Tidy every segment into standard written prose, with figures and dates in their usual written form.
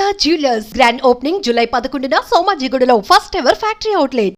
Panda Jewelers Grand Opening July 11న సోమాజిగూడలో first ever factory outlet.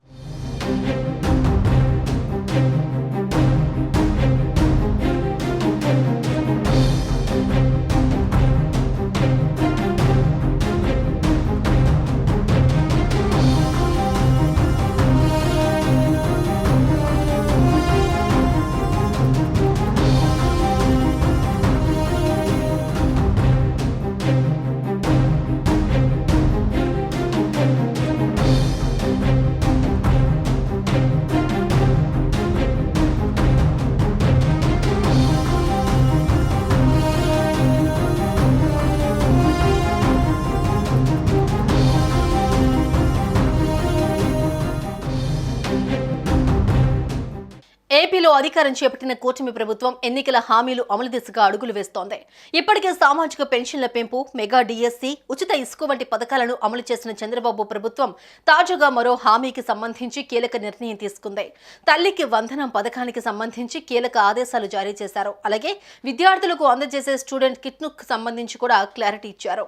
ఏపీలో అధికారం చేపట్టిన కూటమి ప్రభుత్వం ఎన్నికల హామీలు అమలు దిశగా అడుగులు వేస్తోంది. ఇప్పటికే సామాజిక పెన్షన్ల పెంపు, మెగా డిఎస్సి, ఉచిత ఇసుక వంటి పథకాలను అమలు చేసిన చంద్రబాబు ప్రభుత్వం తాజాగా మరో హామీకి సంబంధించి కీలక నిర్ణయం తీసుకుంది. తల్లికి వందనం పథకానికి సంబంధించి కీలక ఆదేశాలు జారీ చేశారు. అలాగే విద్యార్థులకు అందజేసే స్టూడెంట్ కిట్ను సంబంధించి కూడా క్లారిటీ ఇచ్చారు.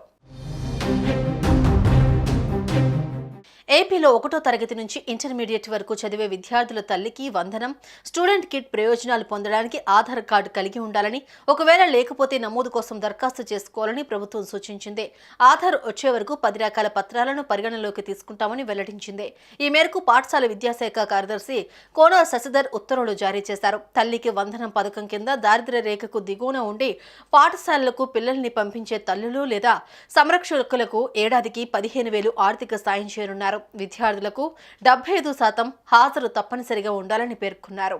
ఏపీలో 1వ తరగతి నుంచి ఇంటర్మీడియట్ వరకు చదివే విద్యార్థుల తల్లికి వందనం, స్టూడెంట్ కిట్ ప్రయోజనాలు పొందడానికి ఆధార్ కార్డు కలిగి ఉండాలని, ఒకవేళ లేకపోతే నమోదు కోసం దరఖాస్తు చేసుకోవాలని ప్రభుత్వం సూచించింది. ఆధార్ వచ్చే వరకు 10 రకాల పత్రాలను పరిగణనలోకి తీసుకుంటామని వెల్లడించింది. ఈ మేరకు పాఠశాల విద్యాశాఖ కార్యదర్శి కోన శశిధర్ ఉత్తర్వులు జారీ చేశారు. తల్లికి వందనం పథకం కింద దారిద్ర్య రేఖకు దిగువన ఉండి పాఠశాలలకు పిల్లల్ని పంపించే తల్లులు లేదా సంరక్షకులకు ఏడాదికి 15,000 ఆర్థిక సాయం చేయనున్నారు. విద్యార్థులకు 75% హాజరు తప్పనిసరిగా ఉండాలని పేర్కొన్నారు.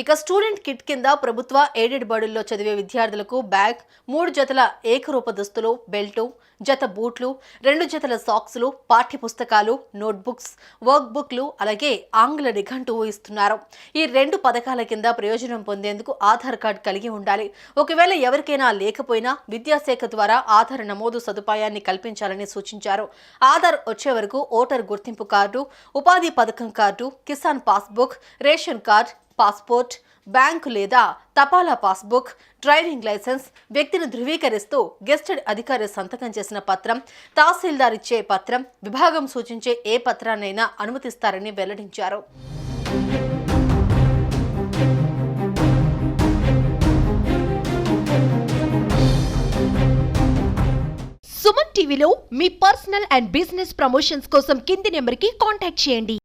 ఇక స్టూడెంట్ కిట్ కింద ప్రభుత్వ ఎయిడెడ్ బడుల్లో చదివే విద్యార్థులకు బ్యాగ్, 3 జతల ఏకరూప దుస్తులు, బెల్టు, జత బూట్లు, 2 జతల సాక్సులు, పాఠ్య పుస్తకాలు, నోట్బుక్స్, వర్క్ బుక్లు, అలాగే ఆంగ్ల నిఘంటువు ఇస్తున్నారు. ఈ 2 పథకాల కింద ప్రయోజనం పొందేందుకు ఆధార్ కార్డు కలిగి ఉండాలి. ఒకవేళ ఎవరికైనా లేకపోయినా విద్యాశాఖ ద్వారా ఆధార్ నమోదు సదుపాయాన్ని కల్పించాలని సూచించారు. ఆధార్ వచ్చే వరకు ఓటర్ గుర్తింపు కార్డు, ఉపాధి పథకం card, Kisan passbook, ration card, passport, bank లేదా తపాలా పాస్బుక్, డ్రైవింగ్ లైసెన్స్, వ్యక్తిని ధృవీకరిస్తూ గెస్టెడ్ అధికారి సంతకం చేసిన పత్రం, తహసీల్దార్ ఇచ్చే పత్రం, విభాగం సూచించే ఏ పత్రాన్నైనా అనుమతిస్తారని వెల్లడించారు. సుమన్ టీవీలో మీ పర్సనల్ అండ్ బిజినెస్ ప్రమోషన్స్ కోసం కింది నెంబర్కి కాంటాక్ట్ చేయండి.